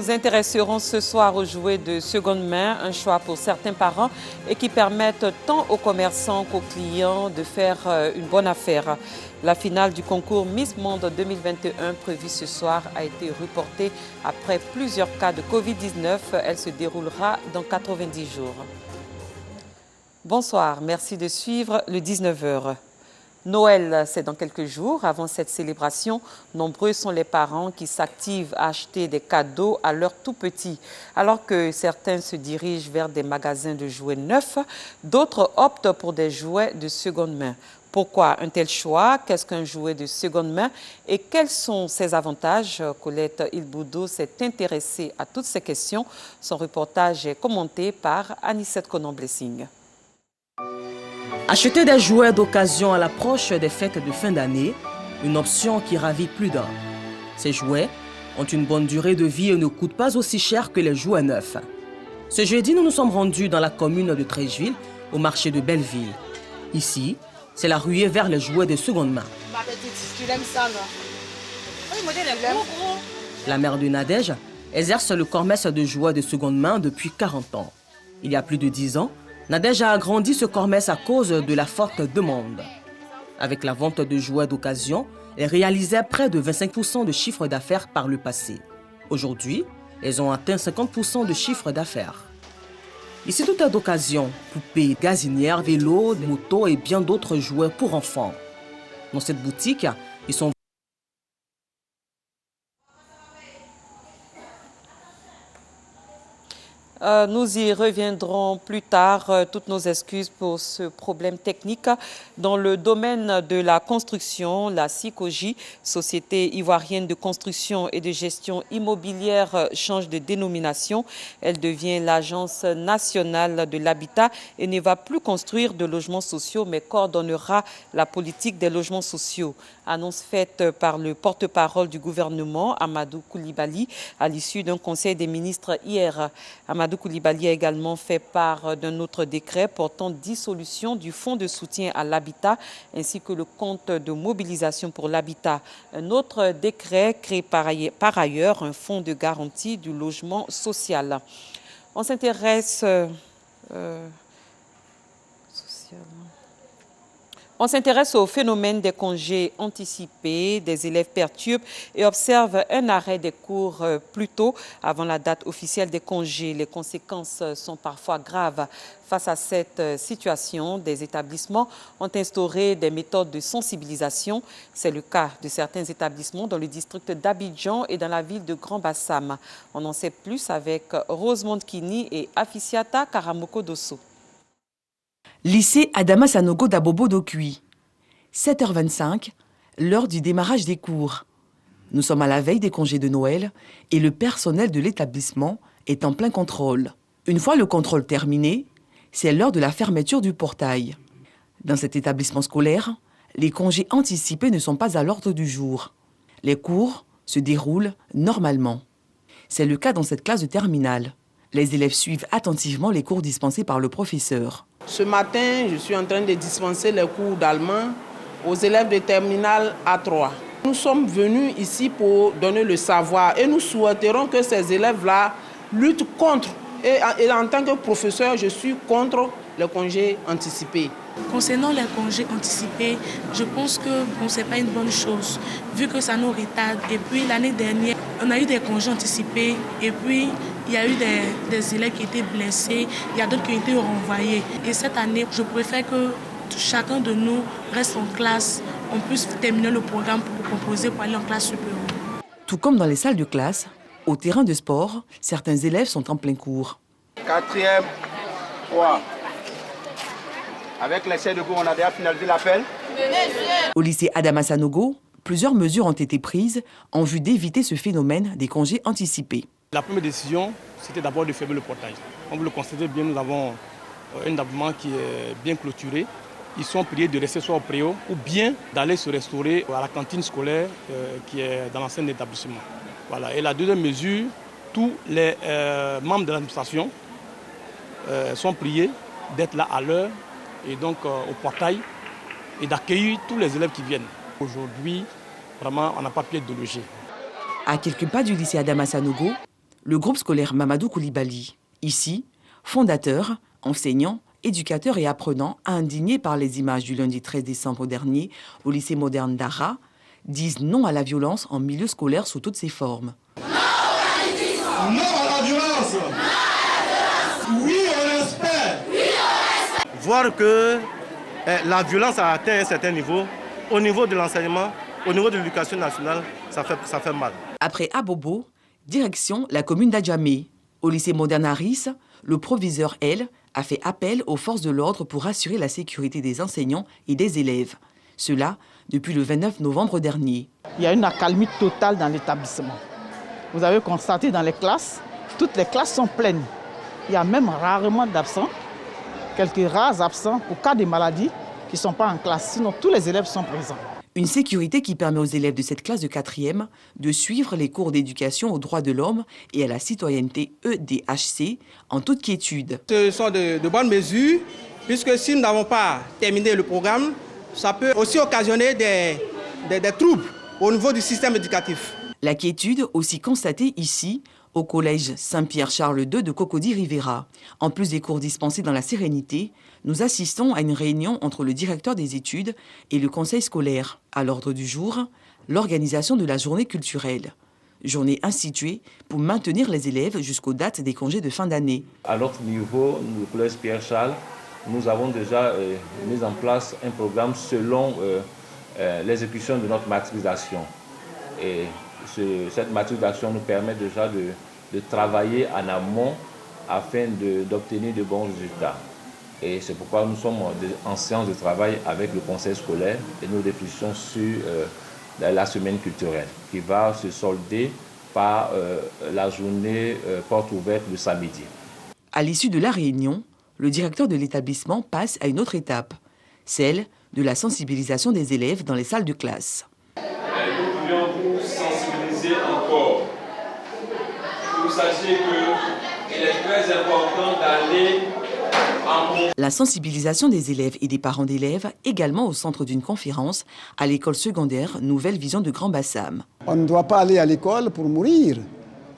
nous intéresserons ce soir aux jouets de seconde main, un choix pour certains parents et qui permettent tant aux commerçants qu'aux clients de faire une bonne affaire. La finale du concours Miss Monde 2021 prévue ce soir a été reportée après plusieurs cas de Covid-19. Elle se déroulera dans 90 jours. Bonsoir, merci de suivre le 19h. Noël, c'est dans quelques jours. Avant cette célébration, nombreux sont les parents qui s'activent à acheter des cadeaux à leurs tout-petits. Alors que certains se dirigent vers des magasins de jouets neufs, d'autres optent pour des jouets de seconde main. Pourquoi un tel choix? Qu'est-ce qu'un jouet de seconde main? Et quels sont ses avantages? Colette Ilboudo s'est intéressée à toutes ces questions. Son reportage est commenté par Anissette Conon-Blessing. Acheter des jouets d'occasion à l'approche des fêtes de fin d'année, une option qui ravit plus d'un. Ces jouets ont une bonne durée de vie et ne coûtent pas aussi cher que les jouets neufs. Ce jeudi, nous nous sommes rendus dans la commune de Treichville, au marché de Belleville. Ici, c'est la ruée vers les jouets de seconde main. Ma petite, tu l'aimes ça, non? Oui, le modèle est gros. La mère de Nadège exerce le commerce de jouets de seconde main depuis 40 ans. Il y a plus de 10 ans, Nadège a agrandi ce commerce à cause de la forte demande. Avec la vente de jouets d'occasion, elle réalisait près de 25% de chiffre d'affaires par le passé. Aujourd'hui, elles ont atteint 50% de chiffre d'affaires. Ici, tout est d'occasion, poupées, gazinières, vélos, motos et bien d'autres jouets pour enfants. Dans cette boutique, ils sont Nous y reviendrons plus tard. Toutes nos excuses pour ce problème technique. Dans le domaine de la construction, la SICOGI, Société ivoirienne de construction et de gestion immobilière, change de dénomination. Elle devient l'Agence nationale de l'habitat et ne va plus construire de logements sociaux, mais coordonnera la politique des logements sociaux. Annonce faite par le porte-parole du gouvernement, Amadou Koulibaly, à l'issue d'un conseil des ministres hier. Amadou Koulibaly a également fait part d'un autre décret portant dissolution du fonds de soutien à l'habitat ainsi que le compte de mobilisation pour l'habitat. Un autre décret crée par ailleurs un fonds de garantie du logement social. On s'intéresse au phénomène des congés anticipés. Des élèves perturbent et observent un arrêt des cours plus tôt avant la date officielle des congés. Les conséquences sont parfois graves. Face à cette situation, des établissements ont instauré des méthodes de sensibilisation. C'est le cas de certains établissements dans le district d'Abidjan et dans la ville de Grand Bassam. On en sait plus avec Rosemonde Kini et Afisiata Karamoko Dosso. Lycée Adama Sanogo d'Abobo d'Okui. 7h25, l'heure du démarrage des cours. Nous sommes à la veille des congés de Noël et le personnel de l'établissement est en plein contrôle. Une fois le contrôle terminé, c'est l'heure de la fermeture du portail. Dans cet établissement scolaire, les congés anticipés ne sont pas à l'ordre du jour. Les cours se déroulent normalement. C'est le cas dans cette classe de terminale. Les élèves suivent attentivement les cours dispensés par le professeur. Ce matin, je suis en train de dispenser les cours d'allemand aux élèves de terminale A3. Nous sommes venus ici pour donner le savoir et nous souhaiterons que ces élèves-là luttent contre. Et en tant que professeur, je suis contre les congés anticipés. Concernant les congés anticipés, je pense que ce n'est pas une bonne chose, vu que ça nous retarde. Et puis l'année dernière, on a eu des congés anticipés et puis il y a eu des élèves qui étaient blessés, il y a d'autres qui ont été renvoyés. Et cette année, je préfère que chacun de nous reste en classe, on puisse terminer le programme pour composer pour aller en classe supérieure. Tout comme dans les salles de classe, au terrain de sport, certains élèves sont en plein cours. 4e 3. Avec l'essai de cours, on a déjà finalisé l'appel. Au lycée Adama Sanogo, plusieurs mesures ont été prises en vue d'éviter ce phénomène des congés anticipés. La première décision, c'était d'abord de fermer le portail. Comme vous le constatez bien, nous avons un établissement qui est bien clôturé. Ils sont priés de rester soit au préau ou bien d'aller se restaurer à la cantine scolaire qui est dans l'ancien établissement. Voilà. Et la deuxième mesure, tous les membres de l'administration sont priés d'être là à l'heure et donc au portail et d'accueillir tous les élèves qui viennent. Aujourd'hui, vraiment, on n'a pas pu être délogé. À quelques pas du lycée Adama Sanogo, le groupe scolaire Mamadou Koulibaly. Ici, fondateurs, enseignants, éducateurs et apprenants, indignés par les images du lundi 13 décembre dernier au lycée moderne d'Ara, disent non à la violence en milieu scolaire sous toutes ses formes. Non à la violence. Oui au respect. Voir que la violence a atteint un certain niveau, au niveau de l'enseignement, au niveau de l'éducation nationale, ça fait mal. Après Abobo, direction la commune d'Adjamé. Au lycée moderne Aris, le proviseur, elle, a fait appel aux forces de l'ordre pour assurer la sécurité des enseignants et des élèves. Cela depuis le 29 novembre dernier. Il y a une accalmie totale dans l'établissement. Vous avez constaté dans les classes, toutes les classes sont pleines. Il y a même rarement d'absents, quelques rares absents au cas des maladies qui ne sont pas en classe. Sinon, tous les élèves sont présents. Une sécurité qui permet aux élèves de cette classe de 4e de suivre les cours d'éducation aux droits de l'homme et à la citoyenneté EDHC en toute quiétude. Ce sont de bonnes mesures, puisque si nous n'avons pas terminé le programme, ça peut aussi occasionner des troubles au niveau du système éducatif. La quiétude aussi constatée ici, au collège Saint-Pierre-Charles II de Cocody-Rivera. En plus des cours dispensés dans la sérénité, nous assistons à une réunion entre le directeur des études et le conseil scolaire. À l'ordre du jour, l'organisation de la journée culturelle. Journée instituée pour maintenir les élèves jusqu'aux dates des congés de fin d'année. À notre niveau, le collège Pierre-Charles, nous avons déjà mis en place un programme selon l'exécution de notre matriculation. Et cette matriculation nous permet déjà de travailler en amont afin d'obtenir de bons résultats. Et c'est pourquoi nous sommes en séance de travail avec le conseil scolaire et nous réfléchissons sur la semaine culturelle qui va se solder par la journée porte ouverte le samedi. À l'issue de la réunion, le directeur de l'établissement passe à une autre étape, celle de la sensibilisation des élèves dans les salles de classe. Nous voulions vous sensibiliser encore. Vous sachiez qu'il est très important d'aller en... La sensibilisation des élèves et des parents d'élèves également au centre d'une conférence à l'école secondaire Nouvelle Vision de Grand Bassam. On ne doit pas aller à l'école pour mourir.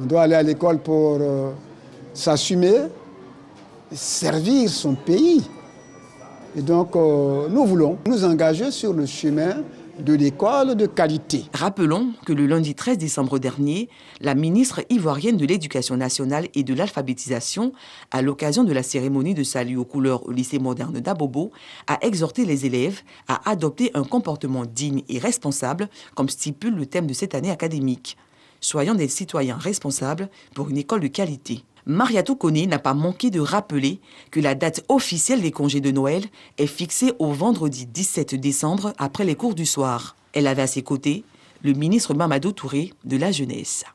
On doit aller à l'école pour s'assumer, servir son pays. Et donc, nous voulons nous engager sur le chemin de l'école de qualité. Rappelons que le lundi 13 décembre dernier, la ministre ivoirienne de l'Éducation nationale et de l'alphabétisation, à l'occasion de la cérémonie de salut aux couleurs au lycée moderne d'Abobo, a exhorté les élèves à adopter un comportement digne et responsable, comme stipule le thème de cette année académique. Soyons des citoyens responsables pour une école de qualité. Mariatou Koné n'a pas manqué de rappeler que la date officielle des congés de Noël est fixée au vendredi 17 décembre après les cours du soir. Elle avait à ses côtés le ministre Mamadou Touré de la Jeunesse.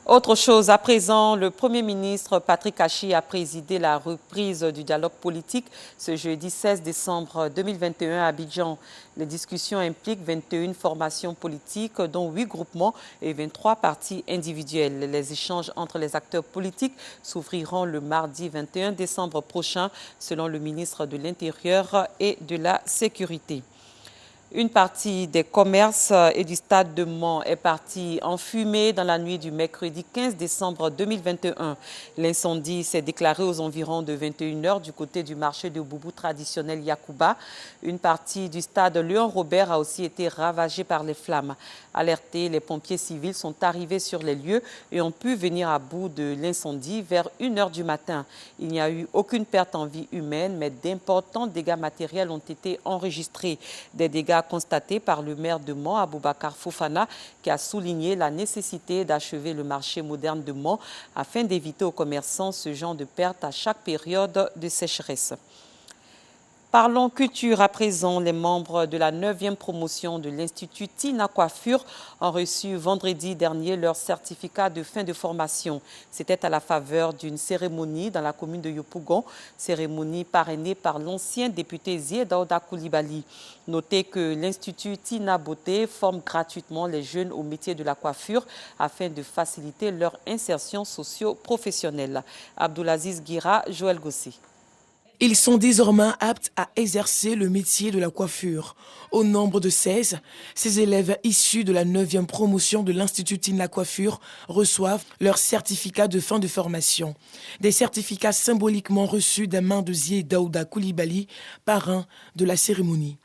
Autre chose, à présent, le Premier ministre Patrick Achi a présidé la reprise du dialogue politique ce jeudi 16 décembre 2021 à Abidjan. Les discussions impliquent 21 formations politiques, dont 8 groupements et 23 partis individuels. Les échanges entre les acteurs politiques s'ouvriront le mardi 21 décembre prochain, selon le ministre de l'Intérieur et de la Sécurité. Une partie des commerces et du stade de Mont est partie en fumée dans la nuit du mercredi 15 décembre 2021. L'incendie s'est déclaré aux environs de 21 h du côté du marché de Boubou traditionnel Yacouba. Une partie du stade Léon-Robert a aussi été ravagée par les flammes. Alertés, les pompiers civils sont arrivés sur les lieux et ont pu venir à bout de l'incendie vers 1 h du matin. Il n'y a eu aucune perte en vie humaine, mais d'importants dégâts matériels ont été enregistrés. Des dégâts constatés par le maire de Mont, Aboubacar Fofana, qui a souligné la nécessité d'achever le marché moderne de Mont afin d'éviter aux commerçants ce genre de pertes à chaque période de sécheresse. Parlons culture à présent. Les membres de la 9e promotion de l'Institut Tina Coiffure ont reçu vendredi dernier leur certificat de fin de formation. C'était à la faveur d'une cérémonie dans la commune de Yopougon, cérémonie parrainée par l'ancien député Ziedaouda Koulibaly. Notez que l'Institut Tina Beauté forme gratuitement les jeunes au métier de la coiffure afin de faciliter leur insertion socio-professionnelle. Abdoulaziz Guira, Joël Gossi. Ils sont désormais aptes à exercer le métier de la coiffure. Au nombre de 16, ces élèves issus de la 9e promotion de l'Institut Tine la Coiffure reçoivent leur certificat de fin de formation. Des certificats symboliquement reçus des mains de Zié Daouda Koulibaly, parrain de la cérémonie.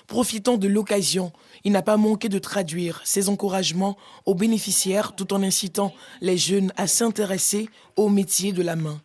Profitant de l'occasion, il n'a pas manqué de traduire ses encouragements aux bénéficiaires tout en incitant les jeunes à s'intéresser au métier de la main.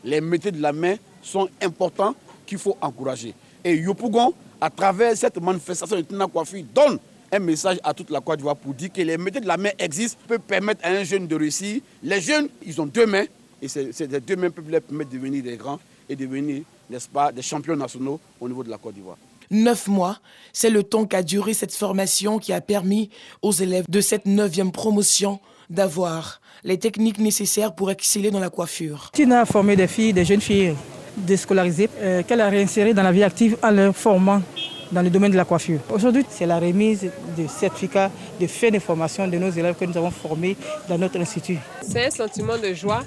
Les métiers de la main sont importants qu'il faut encourager. Et Yopougon, à travers cette manifestation de Tine la Coiffure, donne un message à toute la Côte d'Ivoire pour dire que les métiers de la main existent, peuvent permettre à un jeune de réussir. Les jeunes, ils ont deux mains, et ces deux mains peuvent leur permettre de devenir des grands et devenir, n'est-ce pas, des champions nationaux au niveau de la Côte d'Ivoire. 9 mois, c'est le temps qu'a duré cette formation qui a permis aux élèves de cette 9e promotion d'avoir les techniques nécessaires pour exceller dans la coiffure. Tine a formé des filles, des jeunes filles déscolarisées qu'elle a réinsérées dans la vie active en leur formant dans le domaine de la coiffure. Aujourd'hui, c'est la remise de certificats de fin de formation de nos élèves que nous avons formés dans notre institut. C'est un sentiment de joie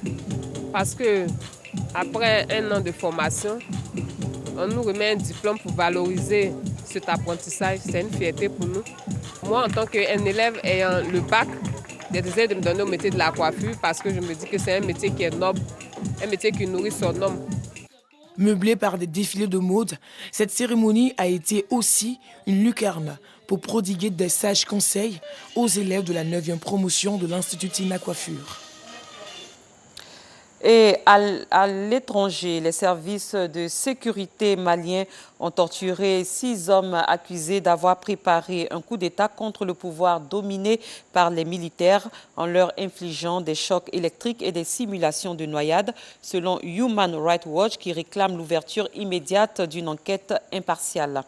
parce que après un an de formation, on nous remet un diplôme pour valoriser cet apprentissage. C'est une fierté pour nous. Moi, en tant qu'un élève ayant le bac, j'ai décidé de me donner au métier de la coiffure parce que je me dis que c'est un métier qui est noble, un métier qui nourrit son homme. Meublée par des défilés de mode, cette cérémonie a été aussi une lucarne pour prodiguer des sages conseils aux élèves de la 9e promotion de l'Institut Tine la Coiffure. Et à l'étranger, les services de sécurité maliens ont torturé 6 hommes accusés d'avoir préparé un coup d'État contre le pouvoir dominé par les militaires en leur infligeant des chocs électriques et des simulations de noyade, selon Human Rights Watch qui réclame l'ouverture immédiate d'une enquête impartiale.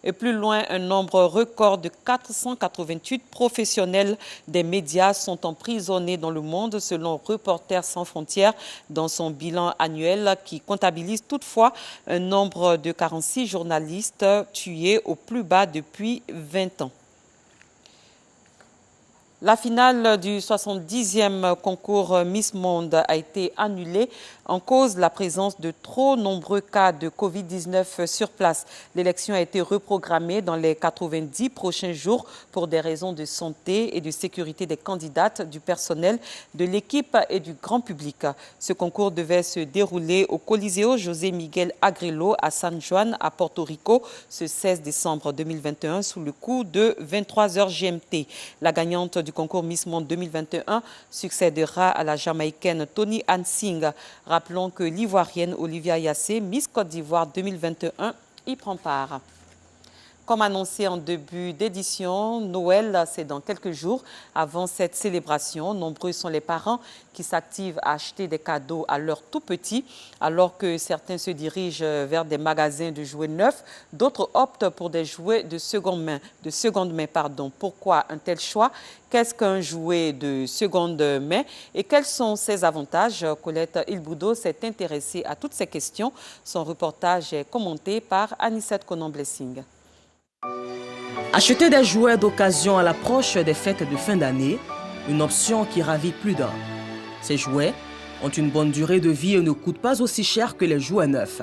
Et plus loin, un nombre record de 488 professionnels des médias sont emprisonnés dans le monde, selon Reporters sans frontières, dans son bilan annuel qui comptabilise toutefois un nombre de 46 journalistes tués au plus bas depuis 20 ans. La finale du 70e concours Miss Monde a été annulée en cause de la présence de trop nombreux cas de Covid-19 sur place. L'élection a été reprogrammée dans les 90 prochains jours pour des raisons de santé et de sécurité des candidates, du personnel, de l'équipe et du grand public. Ce concours devait se dérouler au Coliseo José Miguel Agrelo à San Juan, à Porto Rico, ce 16 décembre 2021, sous le coup de 23h GMT. La gagnante du concours Miss Monde 2021 succédera à la Jamaïcaine Tony Ann Singh. Rappelons que l'Ivoirienne Olivia Yassé, Miss Côte d'Ivoire 2021, y prend part. Comme annoncé en début d'édition, Noël, c'est dans quelques jours. Avant cette célébration, nombreux sont les parents qui s'activent à acheter des cadeaux à leurs tout-petits, alors que certains se dirigent vers des magasins de jouets neufs, d'autres optent pour des jouets de seconde main. Pourquoi un tel choix? Qu'est-ce qu'un jouet de seconde main et quels sont ses avantages? Colette Ilboudo s'est intéressée à toutes ces questions. Son reportage est commenté par Anissette Konan-Blessing. Acheter des jouets d'occasion à l'approche des fêtes de fin d'année, une option qui ravit plus d'un. Ces jouets ont une bonne durée de vie et ne coûtent pas aussi cher que les jouets neufs.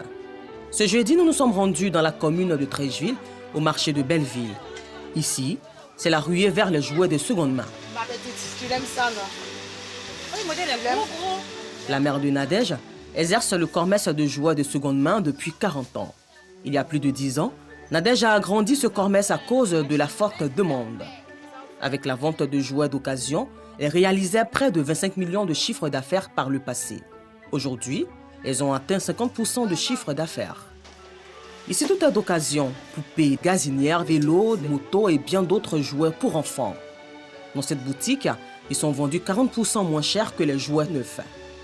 Ce jeudi, nous nous sommes rendus dans la commune de Treichville, au marché de Belleville. Ici, c'est la ruée vers les jouets de seconde main. La mère de Nadège exerce le commerce de jouets de seconde main depuis 40 ans. Il y a plus de 10 ans, Nadège a agrandi ce commerce à cause de la forte demande. Avec la vente de jouets d'occasion, elle réalisait près de 25 millions de chiffres d'affaires par le passé. Aujourd'hui, elles ont atteint 50% de chiffre d'affaires. Ici, tout est d'occasion, poupées, gazinières, vélos, motos et bien d'autres jouets pour enfants. Dans cette boutique, ils sont vendus 40% moins cher que les jouets neufs.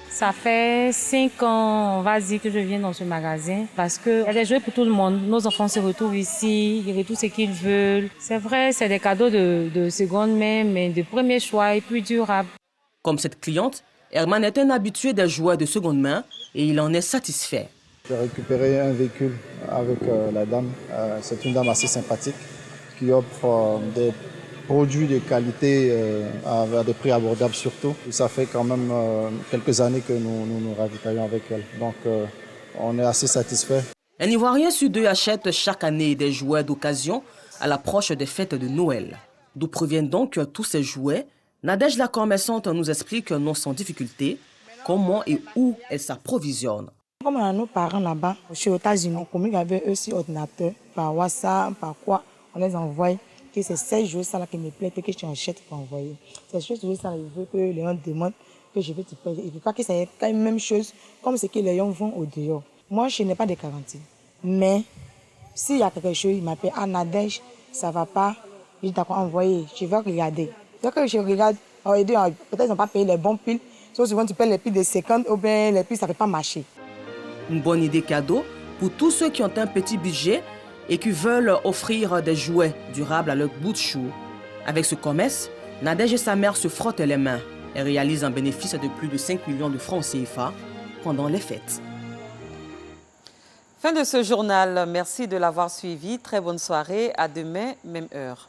Ça fait 5 ans, on va dire, que je viens dans ce magasin parce qu'il y a des jouets pour tout le monde. Nos enfants se retrouvent ici, ils retrouvent ce qu'ils veulent. C'est vrai, c'est des cadeaux de seconde main, mais de premier choix et plus durables. Comme cette cliente, Herman est un habitué des jouets de seconde main et il en est satisfait. J'ai récupéré un véhicule avec la dame. C'est une dame assez sympathique qui offre des produits de qualité à des prix abordables surtout. Ça fait quand même quelques années que nous nous ravitaillons avec elle. Donc on est assez satisfait. Un Ivoirien sur 2 achète chaque année des jouets d'occasion à l'approche des fêtes de Noël. D'où proviennent donc tous ces jouets? Nadège la commerçante nous explique non sans difficulté comment et où elle s'approvisionne. Comme on a nos parents là-bas, je suis aux États-Unis, on communique avec eux sur ordinateur, par WhatsApp, par quoi, on les envoie. Que c'est ces jouets ça là qui me plaît, que je t'achète pour envoyer. C'est ces jouets ça, je veux que les gens demandent que je vais te payer. Et pas que c'est la même chose comme ce que les gens vont au dehors. Moi, je n'ai pas de garantie. Mais s'il y a quelque chose, il m'appelle Nadège, ça ne va pas, je t'ai envoyé, je vais regarder. Dès que je regarde, peut-être qu'ils n'ont pas payé les bons piles. Sauf souvent, tu payes les piles de 50 ou bien les piles, ça ne fait pas marcher. Une bonne idée cadeau pour tous ceux qui ont un petit budget et qui veulent offrir des jouets durables à leur bout de chou. Avec ce commerce, Nadège et sa mère se frottent les mains et réalisent un bénéfice de plus de 5 millions de francs CFA pendant les fêtes. Fin de ce journal. Merci de l'avoir suivi. Très bonne soirée. À demain, même heure.